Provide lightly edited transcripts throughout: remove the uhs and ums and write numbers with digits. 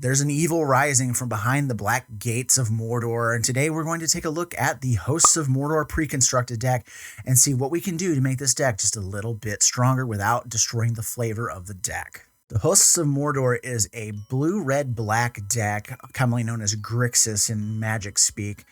There's an evil rising from behind the black gates of Mordor, and today we're going to take a look at the Hosts of Mordor pre-constructed deck and see what we can do to make this deck just a little bit stronger without destroying the flavor of the deck. The Hosts of Mordor is a blue-red-black deck, commonly known as Grixis in Magic speak,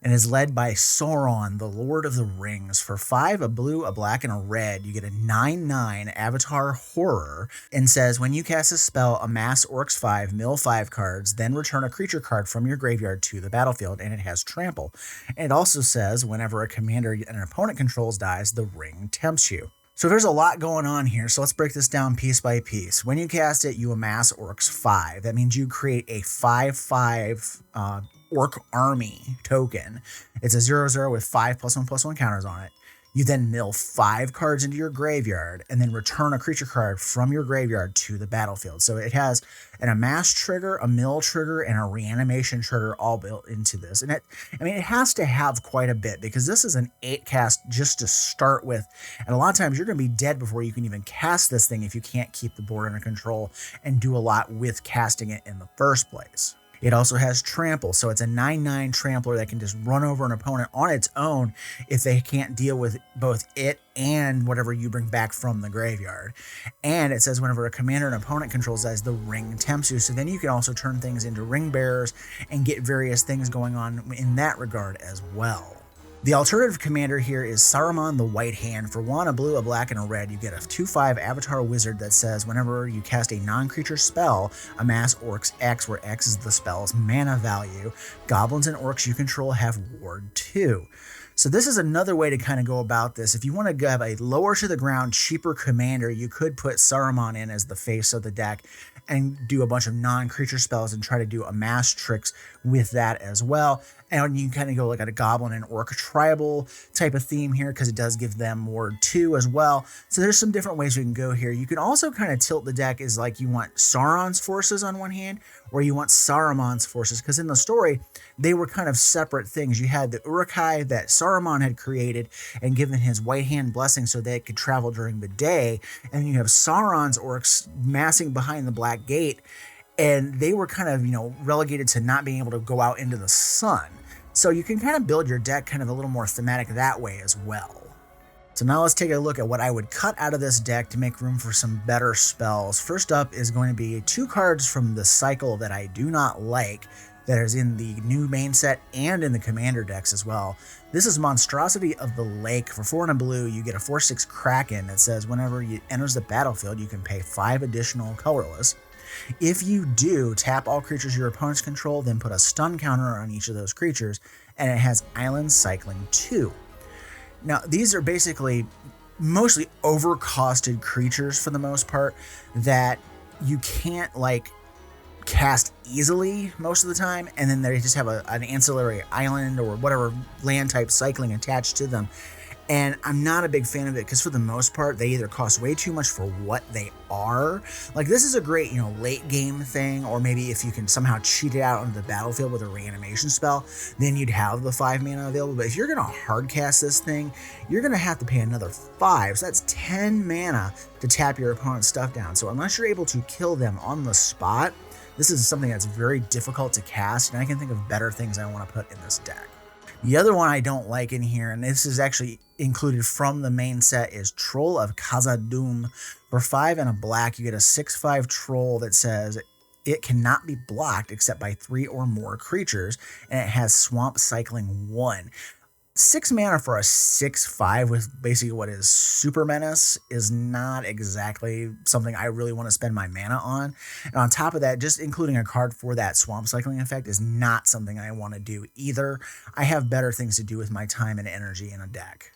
and is led by Sauron, the Lord of the Rings. For 5, a blue, a black, and a red, you get a 9/9 Avatar Horror, and says, when you cast a spell, amass Orcs 5, mill 5 cards, then return a creature card from your graveyard to the battlefield, and it has trample. And it also says, whenever a commander an opponent controls dies, the ring tempts you. So there's a lot going on here, so let's break this down piece by piece. When you cast it, you amass Orcs 5. That means you create a 5/5 Orc Army token. It's a 0/0 with 5 +1/+1 counters on it. You then mill 5 cards into your graveyard and then return a creature card from your graveyard to the battlefield. So it has an amass trigger, a mill trigger, and a reanimation trigger all built into this. And it has to have quite a bit because this is an 8 cast just to start with. And a lot of times you're going to be dead before you can even cast this thing if you can't keep the board under control and do a lot with casting it in the first place. It also has trample, so it's a 9/9 trampler that can just run over an opponent on its own if they can't deal with both it and whatever you bring back from the graveyard. And it says whenever a commander an opponent controls dies, the ring tempts you, so then you can also turn things into ring bearers and get various things going on in that regard as well. The alternative commander here is Saruman the White Hand. For 1, a blue, a black, and a red, you get a 2/5 Avatar Wizard that says whenever you cast a non-creature spell, amass Orcs X, where X is the spell's mana value. Goblins and Orcs you control have Ward 2. So this is another way to kind of go about this. If you want to have a lower to the ground, cheaper commander, you could put Saruman in as the face of the deck and do a bunch of non-creature spells and try to do amass tricks with that as well. And you can kind of go like at a goblin and orc tribal type of theme here because it does give them Ward 2 as well. So there's some different ways we can go here. You can also kind of tilt the deck as like you want Sauron's forces on one hand or you want Saruman's forces, because in the story they were kind of separate things. You had the Uruk-hai that Saruman had created and given his white hand blessing so they could travel during the day, and then you have Sauron's orcs massing behind the black gate, and they were kind of, relegated to not being able to go out into the sun. So you can kind of build your deck kind of a little more thematic that way as well. So now let's take a look at what I would cut out of this deck to make room for some better spells. First up is going to be 2 cards from the cycle that I do not like that is in the new main set and in the commander decks as well. This is Monstrosity of the Lake. For 4 and a blue, you get a 4/6 Kraken that says whenever it enters the battlefield, you can pay 5 additional colorless. If you do, tap all creatures your opponents control, then put a stun counter on each of those creatures, and it has Island Cycling 2. Now, these are basically mostly overcosted creatures for the most part that you can't cast easily most of the time, and then they just have an ancillary island or whatever land type cycling attached to them. And I'm not a big fan of it because for the most part, they either cost way too much for what they are. Like this is a great, late game thing, or maybe if you can somehow cheat it out onto the battlefield with a reanimation spell, then you'd have the 5 mana available. But if you're going to hard cast this thing, you're going to have to pay another 5. So that's 10 mana to tap your opponent's stuff down. So unless you're able to kill them on the spot, this is something that's very difficult to cast, and I can think of better things I want to put in this deck. The other one I don't like in here, and this is actually included from the main set, is Troll of Kaza. For 5 and a black, you get a 6/5 troll that says it cannot be blocked except by 3 or more creatures, and it has Swamp Cycling 1. 6 mana for a 6/5 with basically what is Super Menace is not exactly something I really want to spend my mana on. And on top of that, just including a card for that Swamp Cycling effect is not something I want to do either. I have better things to do with my time and energy in a deck.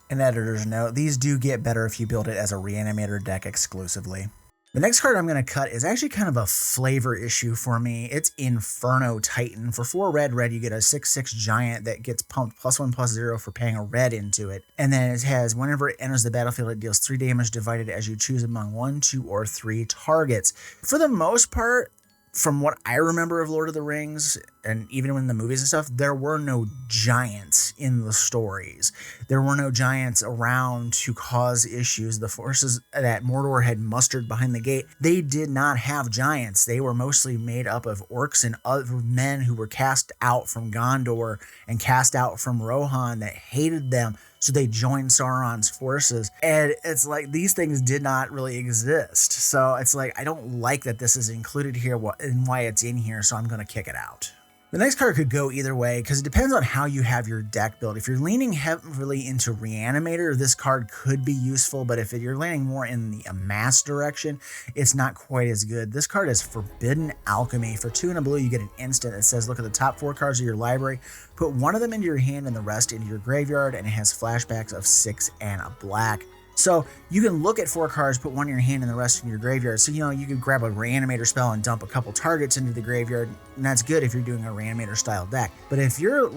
An editor's note, these do get better if you build it as a Reanimator deck exclusively. The next card I'm going to cut is actually kind of a flavor issue for me. It's Inferno Titan. For 4 red, you get a 6/6 giant that gets pumped +1/+0 for paying a red into it. And then it has, whenever it enters the battlefield, it deals 3 damage divided as you choose among 1, 2, or 3 targets. For the most part, from what I remember of Lord of the Rings, and even in the movies and stuff, there were no giants in the stories. There were no giants around to cause issues. The forces that Mordor had mustered behind the gate, they did not have giants. They were mostly made up of orcs and other men who were cast out from Gondor and cast out from Rohan that hated them. So they joined Sauron's forces. And it's like these things did not really exist. So it's like, I don't like that this is included here and why it's in here. So I'm going to kick it out. The next card could go either way because it depends on how you have your deck built. If you're leaning heavily into Reanimator, this card could be useful, but if you're leaning more in the Amass direction, it's not quite as good. This card is Forbidden Alchemy. For 2 and a blue, you get an instant that says, look at the top 4 cards of your library, put one of them into your hand and the rest into your graveyard, and it has flashbacks of 6 and a black. So you can look at 4 cards, put one in your hand and the rest in your graveyard. So, you could grab a Reanimator spell and dump a couple targets into the graveyard. And that's good if you're doing a Reanimator style deck. But if you're,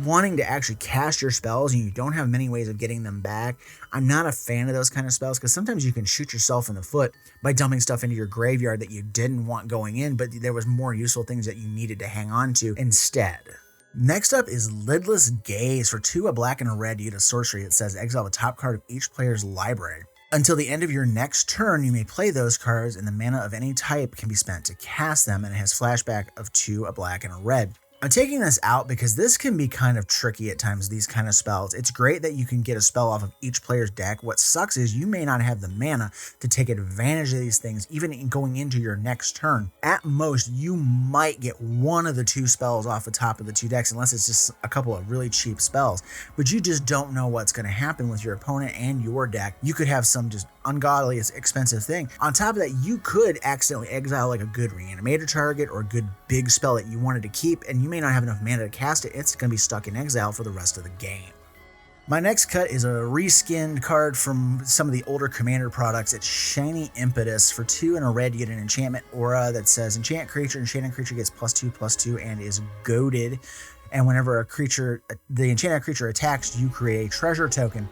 wanting to actually cast your spells and you don't have many ways of getting them back, I'm not a fan of those kind of spells because sometimes you can shoot yourself in the foot by dumping stuff into your graveyard that you didn't want going in, but there was more useful things that you needed to hang on to instead. Next up is Lidless Gaze. For 2, a black and a red, you get a sorcery. It says exile the top card of each player's library. Until the end of your next turn, you may play those cards, and the mana of any type can be spent to cast them, and it has flashback of 2, a black and a red. I'm taking this out because this can be kind of tricky at times, these kind of spells. It's great that you can get a spell off of each player's deck. What sucks is you may not have the mana to take advantage of these things, even going into your next turn. At most, you might get one of the 2 spells off the top of the 2 decks, unless it's just a couple of really cheap spells. But you just don't know what's going to happen with your opponent and your deck. You could have some just ungodly expensive thing. On top of that, you could accidentally exile like a good Reanimator target or a good big spell that you wanted to keep, and you may not have enough mana to cast it. It's going to be stuck in exile for the rest of the game. My next cut is a reskinned card from some of the older Commander products. It's Shiny Impetus. For 2 and a red, you get an enchantment aura that says enchanted creature gets +2/+2 and is goaded. And whenever the enchanted creature attacks, you create a treasure token.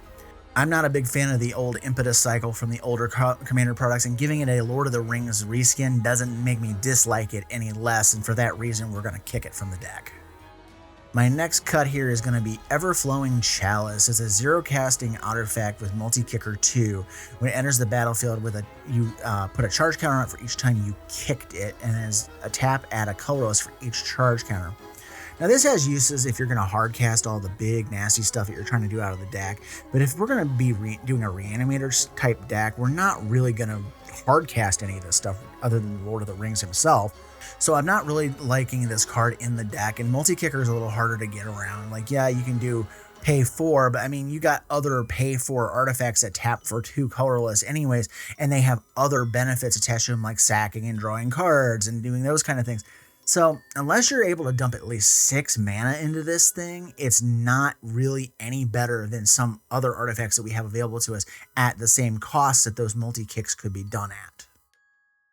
I'm not a big fan of the old Impetus cycle from the older Commander products, and giving it a Lord of the Rings reskin doesn't make me dislike it any less, and for that reason, we're going to kick it from the deck. My next cut here is going to be Everflowing Chalice. It's a 0 casting artifact with multi-kicker 2. When it enters the battlefield, you put a charge counter on it for each time you kicked it, and as a tap, add a colorless for each charge counter. Now this has uses if you're going to hard cast all the big nasty stuff that you're trying to do out of the deck, but if we're going to be doing a Reanimator type deck, we're not really going to hard cast any of this stuff other than Lord of the Rings himself. So I'm not really liking this card in the deck, and multi-kicker is a little harder to get around. Like, yeah, you can do pay 4, but I mean, you got other pay 4 artifacts that tap for 2 colorless anyways, and they have other benefits attached to them like sacking and drawing cards and doing those kind of things. So unless you're able to dump at least 6 mana into this thing, it's not really any better than some other artifacts that we have available to us at the same cost that those multi-kicks could be done at.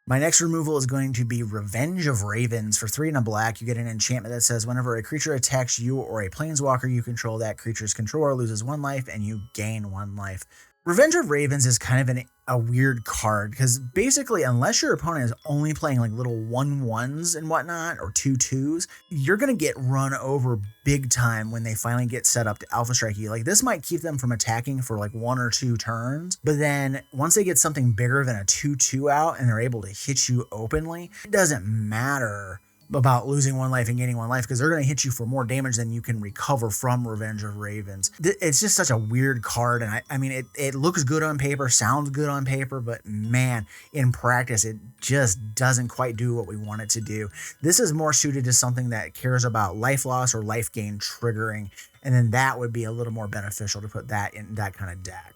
My next removal is going to be Revenge of Ravens. For 3 and a black, you get an enchantment that says whenever a creature attacks you or a planeswalker you control, that creature's controller loses 1 life and you gain 1 life. Revenge of Ravens is kind of a weird card because basically, unless your opponent is only playing like little 1/1s and whatnot or 2/2s, you're going to get run over big time when they finally get set up to Alpha Strike you. Like, this might keep them from attacking for like 1 or 2 turns, but then once they get something bigger than a 2/2 out and they're able to hit you openly, it doesn't matter about losing 1 life and gaining 1 life because they're going to hit you for more damage than you can recover from Revenge of Ravens. It's just such a weird card, and I mean, it looks good on paper, sounds good on paper, but man, in practice, it just doesn't quite do what we want it to do. This is more suited to something that cares about life loss or life gain triggering, and then that would be a little more beneficial to put that in that kind of deck.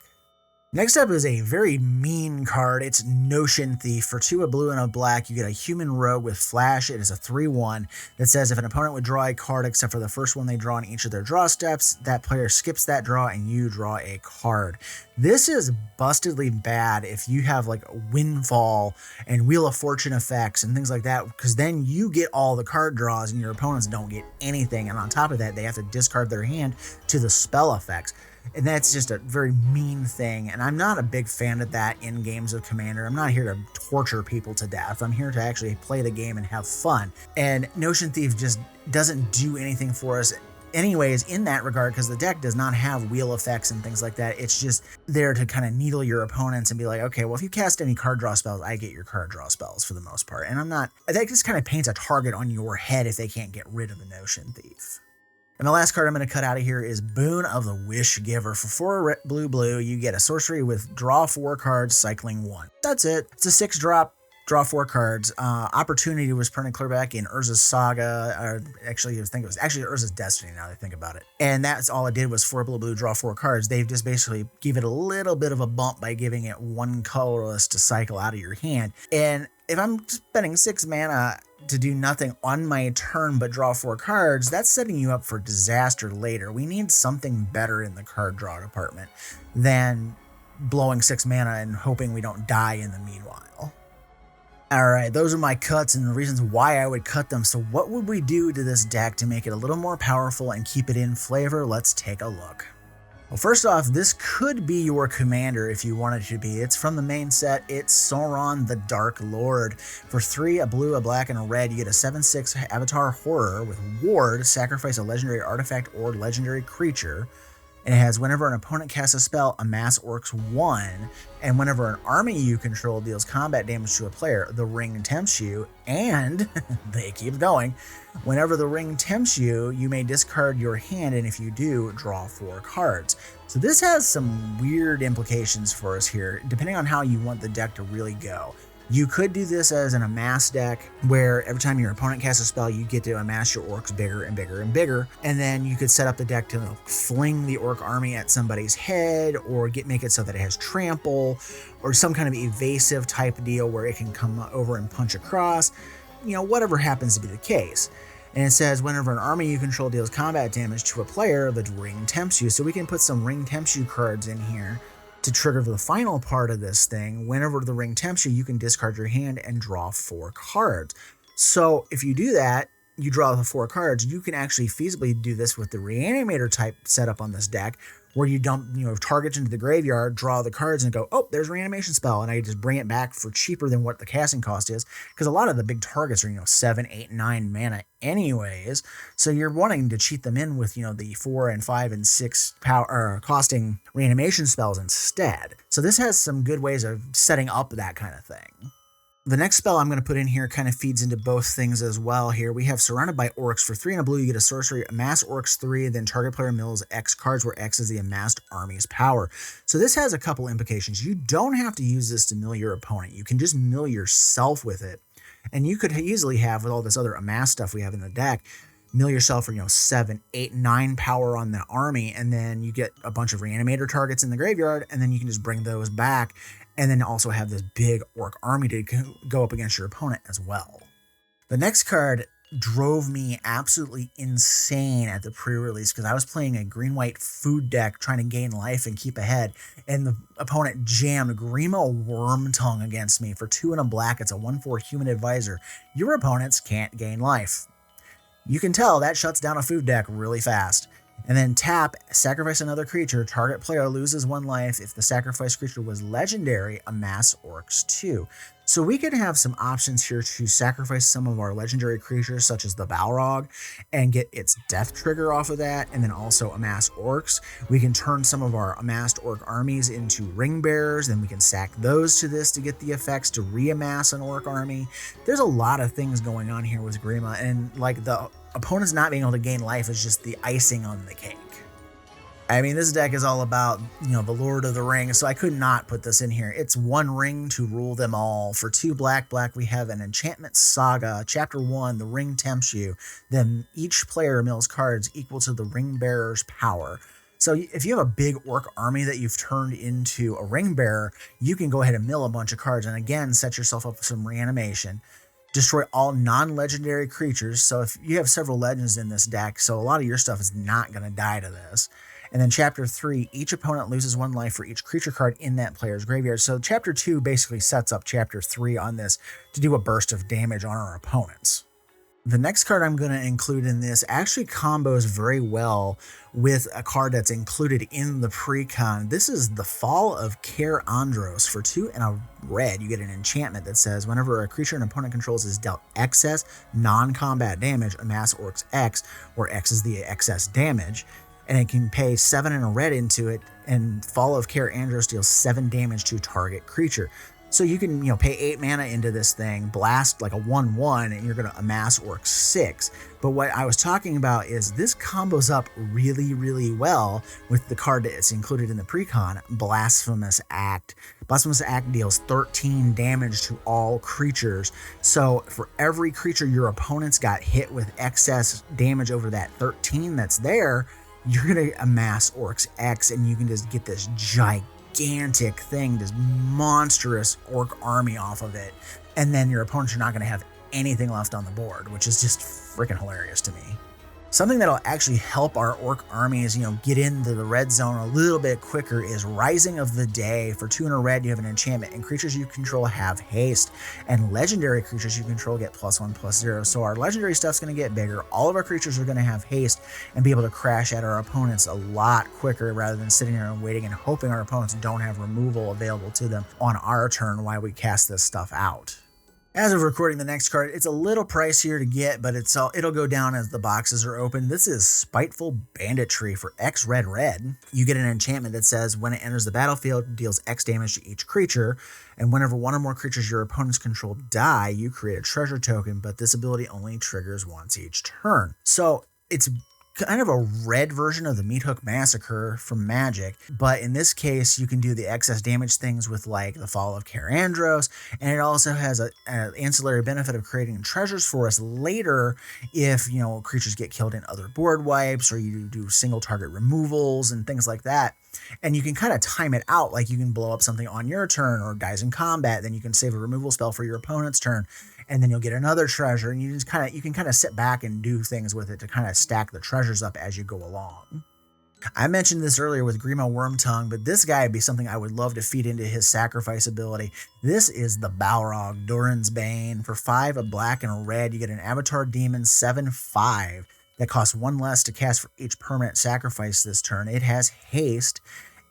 Next up is a very mean card. It's Notion Thief. For 2, a blue and a black, you get a human rogue with flash. It is a 3/1 that says if an opponent would draw a card except for the first one they draw on each of their draw steps, that player skips that draw and you draw a card. This is bustedly bad if you have like a Windfall and Wheel of Fortune effects and things like that, because then you get all the card draws and your opponents don't get anything. And on top of that, they have to discard their hand to the spell effects. And that's just a very mean thing. And I'm not a big fan of that in games of Commander. I'm not here to torture people to death. I'm here to actually play the game and have fun. And Notion Thief just doesn't do anything for us anyways in that regard, because the deck does not have wheel effects and things like that. It's just there to kind of needle your opponents and be like, okay, well, if you cast any card draw spells, I get your card draw spells for the most part. And that just kind of paints a target on your head if they can't get rid of the Notion Thief. And the last card I'm going to cut out of here is Boon of the Wish Giver. For 4 blue, you get a sorcery with draw 4 cards, cycling 1. That's it. It's a 6-drop. Draw 4 cards. Opportunity was printed clear back in Urza's Saga. Actually, I think it was actually Urza's Destiny now that I think about it. And that's all it did was 4 blue, draw 4 cards. They've just basically give it a little bit of a bump by giving it 1 colorless to cycle out of your hand. And if I'm spending 6 mana to do nothing on my turn but draw 4 cards, that's setting you up for disaster later. We need something better in the card draw department than blowing 6 mana and hoping we don't die in the meanwhile. Alright, those are my cuts and the reasons why I would cut them. So what would we do to this deck to make it a little more powerful and keep it in flavor? Let's take a look. Well, first off, this could be your commander if you want it to be. It's from the main set. It's Sauron the Dark Lord. For 3, a blue, a black, and a red, you get a 7/6 Avatar Horror with Ward, sacrifice a legendary artifact or legendary creature. And it has whenever an opponent casts a spell, amass Orcs 1, and whenever an army you control deals combat damage to a player, the ring tempts you, and they keep going. Whenever the ring tempts you, you may discard your hand, and if you do, draw 4 cards. So this has some weird implications for us here, depending on how you want the deck to really go. You could do this as an amass deck, where every time your opponent casts a spell, you get to amass your orcs bigger and bigger and bigger. And then you could set up the deck to fling the orc army at somebody's head, or make it so that it has trample, or some kind of evasive type deal where it can come over and punch across. You know, whatever happens to be the case. And it says, whenever an army you control deals combat damage to a player, the ring tempts you. So we can put some ring tempts you cards in here to trigger the final part of this thing. Whenever the ring tempts you, you can discard your hand and draw 4 cards. So if you do that, you draw the 4 cards, you can actually feasibly do this with the Reanimator type setup on this deck, where you dump, targets into the graveyard, draw the cards, and go, oh, there's a reanimation spell, and I just bring it back for cheaper than what the casting cost is, because a lot of the big targets are, 7, 8, 9 mana anyways, so you're wanting to cheat them in with, the 4 and 5 and 6 power costing reanimation spells instead. So this has some good ways of setting up that kind of thing. The next spell I'm going to put in here kind of feeds into both things as well here. We have Surrounded by Orcs. For 3 and a blue, you get a sorcery, amass Orcs 3, then target player mills X cards, where X is the amassed army's power. So this has a couple implications. You don't have to use this to mill your opponent. You can just mill yourself with it. And you could easily have, with all this other amass stuff we have in the deck, mill yourself for 7, 8, 9 power on the army, and then you get a bunch of reanimator targets in the graveyard, and then you can just bring those back, and then also have this big orc army to go up against your opponent as well. The next card drove me absolutely insane at the pre-release, because I was playing a green-white food deck trying to gain life and keep ahead, and the opponent jammed Grima Wormtongue against me. For 2 and a black, it's a 1/4 human advisor. Your opponents can't gain life. You can tell that shuts down a food deck really fast. And then tap, sacrifice another creature, target player loses 1 life. If the sacrificed creature was legendary, amass Orcs 2. So we could have some options here to sacrifice some of our legendary creatures, such as the balrog, and get its death trigger off of that, and then also amass Orcs. We can turn some of our amassed Orc armies into ring bearers, and we can sack those to this to get the effects to re-amass an Orc army. There's a lot of things going on here with Grima, and the opponents not being able to gain life is just the icing on the cake. I mean, this deck is all about, the Lord of the Rings, so I could not put this in here. It's 1 ring to rule them all. For 2 black, we have an Enchantment Saga. Chapter 1, the ring tempts you. Then each player mills cards equal to the ring bearer's power. So if you have a big orc army that you've turned into a ring bearer, you can go ahead and mill a bunch of cards, and again, set yourself up for some reanimation. Destroy all non-legendary creatures. So if you have several legends in this deck, so a lot of your stuff is not going to die to this. And then Chapter 3, each opponent loses 1 life for each creature card in that player's graveyard. So Chapter 2 basically sets up Chapter 3 on this to do a burst of damage on our opponents. The next card I'm going to include in this actually combos very well with a card that's included in the Precon. This is the Fall of Andros. For 2 and a red, you get an enchantment that says whenever a creature an opponent controls is dealt excess non-combat damage, amass Orcs X, where X is the excess damage, and it can pay 7 and a red into it, and Fall of Andros deals 7 damage to target creature. So you can, pay 8 mana into this thing, blast like a 1/1, and you're going to amass Orcs 6. But what I was talking about is this combos up really, really well with the card that's included in the Precon, Blasphemous Act. Blasphemous Act deals 13 damage to all creatures. So for every creature your opponent's got hit with excess damage over that 13 that's there, you're going to amass Orcs X, and you can just get this gigantic thing, this monstrous orc army off of it, and then your opponents are not going to have anything left on the board, which is just freaking hilarious to me. Something that'll actually help our orc armies, get into the red zone a little bit quicker is Rising of the Day. For 2 and a red, you have an enchantment, and creatures you control have haste, and legendary creatures you control get +1/+0. So our legendary stuff's going to get bigger. All of our creatures are going to have haste and be able to crash at our opponents a lot quicker rather than sitting there and waiting and hoping our opponents don't have removal available to them on our turn while we cast this stuff out. As of recording the next card, it's a little pricier to get, but it'll go down as the boxes are open. This is Spiteful Banditry. For X red. You get an enchantment that says when it enters the battlefield, it deals X damage to each creature, and whenever one or more creatures your opponents control die, you create a treasure token, but this ability only triggers once each turn. So it's kind of a red version of the Meat Hook Massacre from Magic, but in this case you can do the excess damage things with like the Fall of Andros, and it also has an ancillary benefit of creating treasures for us later if creatures get killed in other board wipes, or you do single target removals and things like that. And you can kind of time it out, like you can blow up something on your turn or dies in combat, then you can save a removal spell for your opponent's turn, and then you'll get another treasure, and you can kind of sit back and do things with it to kind of stack the treasures up as you go along. I mentioned this earlier with Grima Wormtongue, but this guy would be something I would love to feed into his sacrifice ability. This is the Balrog, Durin's Bane. For 5, a black and a red, you get an Avatar Demon 7/5 that costs 1 less to cast for each permanent sacrifice this turn. It has haste,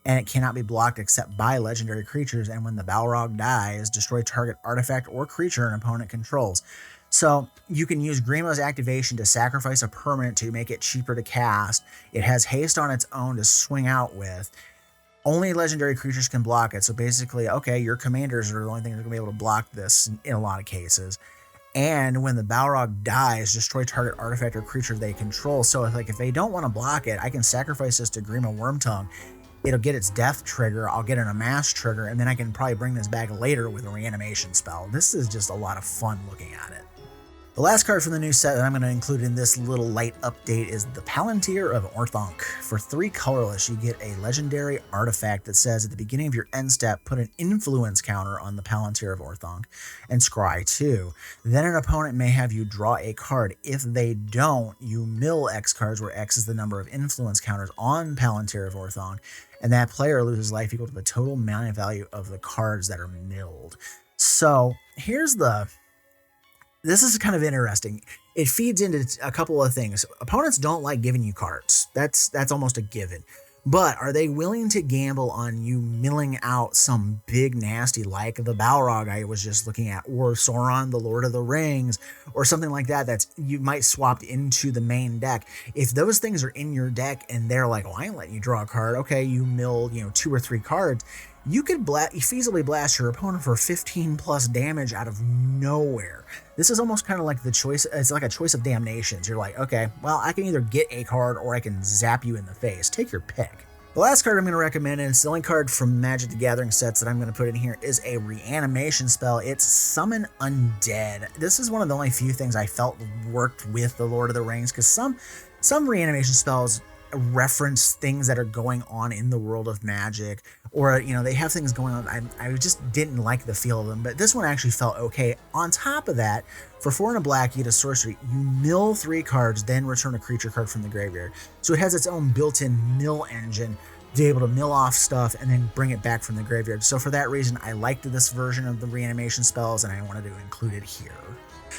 and it cannot be blocked except by legendary creatures, and when the Balrog dies, destroy target artifact or creature an opponent controls. So you can use Grima's activation to sacrifice a permanent to make it cheaper to cast. It has haste on its own to swing out with. Only legendary creatures can block it, so basically, okay, your commanders are the only thing that are going to be able to block this in a lot of cases. And when the Balrog dies, destroy target artifact or creature they control. So if they don't want to block it, I can sacrifice this to Grima Wormtongue. It'll get its death trigger, I'll get an amass trigger, and then I can probably bring this back later with a reanimation spell. This is just a lot of fun looking at it. The last card from the new set that I'm going to include in this little light update is the Palantir of Orthong. For 3 colorless, you get a legendary artifact that says at the beginning of your end step, put an influence counter on the Palantir of Orthong and scry 2. Then an opponent may have you draw a card. If they don't, you mill X cards, where X is the number of influence counters on Palantir of Orthong, and that player loses life equal to the total mana value of the cards that are milled. So this is kind of interesting. It feeds into a couple of things. Opponents don't like giving you cards. That's almost a given. But are they willing to gamble on you milling out some big nasty like the Balrog I was just looking at, or Sauron, the Lord of the Rings, or something like that that's you might swap into the main deck? If those things are in your deck and they're like, I ain't letting you draw a card. Okay, you milled 2 or 3 cards. You could feasibly blast your opponent for 15 plus damage out of nowhere. This is almost kind of like the choice. It's like a choice of damnations. You're like, okay, well, I can either get a card or I can zap you in the face. Take your pick. The last card I'm going to recommend, and it's the only card from Magic the Gathering sets that I'm going to put in here, is a reanimation spell. It's Summon Undead. This is one of the only few things I felt worked with the Lord of the Rings, because some reanimation spells reference things that are going on in the world of Magic, or they have things going on. I just didn't like the feel of them, but this one actually felt okay. On top of that, for 4 and a black, you get a sorcery. You mill 3 cards, then return a creature card from the graveyard. So it has its own built-in mill engine. be able to mill off stuff and then bring it back from the graveyard. So for that reason, I liked this version of the reanimation spells and I wanted to include it here.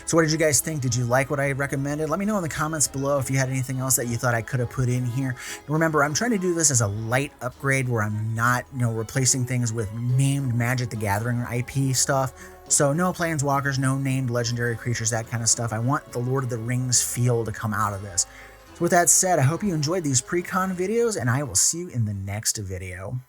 So what did you guys think? Did you like what I recommended? Let me know in the comments below if you had anything else that you thought I could have put in here. And remember, I'm trying to do this as a light upgrade where I'm not, replacing things with named Magic the Gathering IP stuff. So no planeswalkers, no named legendary creatures, that kind of stuff. I want the Lord of the Rings feel to come out of this. So with that said, I hope you enjoyed these pre-con videos and I will see you in the next video.